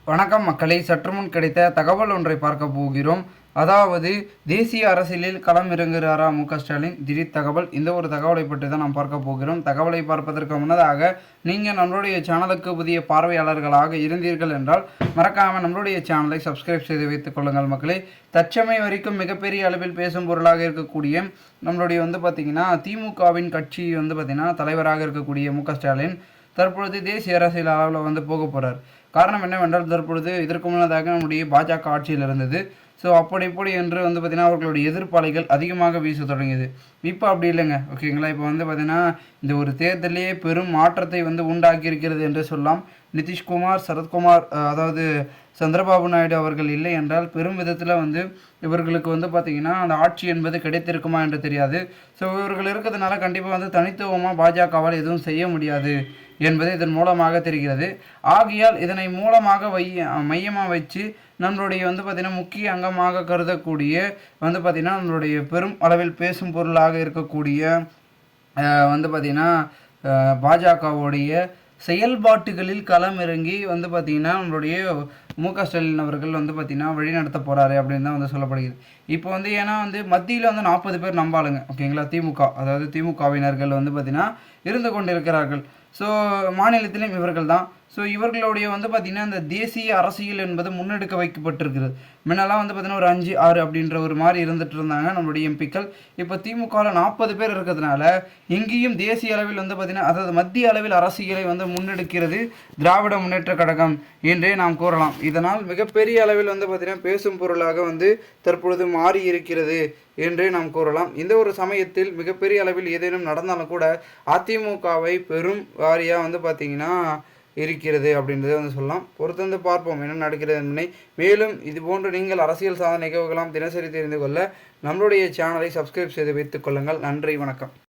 வணக்கம் மக்களை, சற்று முன் கிடைத்த தகவல் ஒன்றை பார்க்க போகிறோம். அதாவது தேசிய அரசியலில் களம் இறங்குகிறாரா மு.க. ஸ்டாலின்? திடீர் தகவல். இந்த ஒரு தகவலை பற்றி தான் நாம் பார்க்க போகிறோம். தகவலை பார்ப்பதற்கு முன்னதாக நீங்கள் நம்மளுடைய சேனலுக்கு புதிய பார்வையாளர்களாக இருந்தீர்கள் என்றால் மறக்காமல் நம்மளுடைய சேனலை சப்ஸ்கிரைப் செய்து வைத்துக் கொள்ளுங்கள் மக்களே. தற்சமயம் வரைக்கும் மிகப்பெரிய அளவில் பேசும் பொருளாக இருக்கக்கூடிய நம்மளுடைய பார்த்திங்கன்னா திமுகவின் கட்சி பார்த்திங்கன்னா தலைவராக இருக்கக்கூடிய மு.க. ஸ்டாலின் தற்பொழுது தேசிய அரசியல் அளவில் போக போகிறார். காரணம் என்னவென்றால் தற்பொழுது இதற்கு முன்னதாக நம்முடைய பாஜக ஆட்சியில் இருந்தது. ஸோ அப்படி இப்படி என்று பார்த்திங்கன்னா அவர்களுடைய எதிர்ப்பாளிகள் அதிகமாக வீச தொடங்கியது. இப்போ அப்படி இல்லைங்க, ஓகேங்களா. இப்போ பார்த்திங்கன்னா இந்த ஒரு தேர்தலையே பெரும் மாற்றத்தை உண்டாக்கி இருக்கிறது என்று சொல்லலாம். நிதிஷ்குமார், சரத்குமார், அதாவது சந்திரபாபு நாயுடு அவர்கள் இல்லை என்றால் பெரும் விதத்தில் இவர்களுக்கு பார்த்திங்கன்னா அந்த ஆட்சி என்பது கிடைத்திருக்குமா என்று தெரியாது. ஸோ இவர்கள் இருக்கிறதுனால கண்டிப்பாக தனித்துவமாக பாஜகவால் எதுவும் செய்ய முடியாது என்பது இதன் மூலமாக தெரிகிறது. ஆகையால் இதனை மூலமாக மையமாக வச்சு நம்மளுடைய பார்த்திங்கன்னா முக்கிய அங்கமாக கருதக்கூடிய பார்த்திங்கன்னா நம்மளுடைய பெரும் அளவில் பேசும் பொருளாக இருக்கக்கூடிய பார்த்திங்கன்னா பாஜகவுடைய செயல்பாட்டுகளில் களம் இறங்கி பார்த்திங்கன்னா நம்மளுடைய மு.க. ஸ்டாலின் அவர்கள் பார்த்திங்கன்னா வழிநடத்த போகிறாரு அப்படின்னு தான் சொல்லப்படுகிறது. இப்போ ஏன்னா மத்தியில் 40 பேர் நம்பாளுங்க, ஓகேங்களா. திமுக, அதாவது திமுகவினர்கள் பார்த்திங்கன்னா இருந்து கொண்டிருக்கிறார்கள். ஸோ மாநிலத்திலும் இவர்கள் தான். ஸோ இவர்களுடைய பார்த்திங்கன்னா இந்த தேசிய அரசியல் என்பது முன்னெடுக்க வைக்கப்பட்டிருக்கிறது. முன்னெல்லாம் பார்த்திங்கன்னா ஒரு 5-6 அப்படின்ற ஒரு மாதிரி இருந்துட்டு இருந்தாங்க நம்மளுடைய எம்பிக்கள். இப்போ திமுகவில் 40 பேர் இருக்கிறதுனால எங்கேயும் தேசிய அளவில் பார்த்திங்கன்னா அதாவது மத்திய அளவில் அரசியலை முன்னெடுக்கிறது திராவிட முன்னேற்ற கழகம் என்றே நாம் கூறலாம். இதனால் மிகப்பெரிய அளவில் பார்த்திங்கன்னா பேசும் பொருளாக தற்பொழுது மாறி இருக்கிறது என்றே நாம் கூறலாம். இந்த ஒரு சமயத்தில் மிகப்பெரிய அளவில் ஏதேனும் நடந்தாலும் கூட அதிமுகவை பெரும் வாரியாக பார்த்திங்கன்னா இருக்கிறது அப்படின்றத சொல்லலாம். பொறுத்து பார்ப்போம் என்ன நடக்கிறது என்பதை. மேலும் இதுபோன்று நீங்கள் அரசியல் சாதனை நிகழ்வுகளாம் தினசரி தெரிந்து கொள்ள நம்மளுடைய சேனலை சப்ஸ்கிரைப் செய்து வைத்துக் கொள்ளுங்கள். நன்றி, வணக்கம்.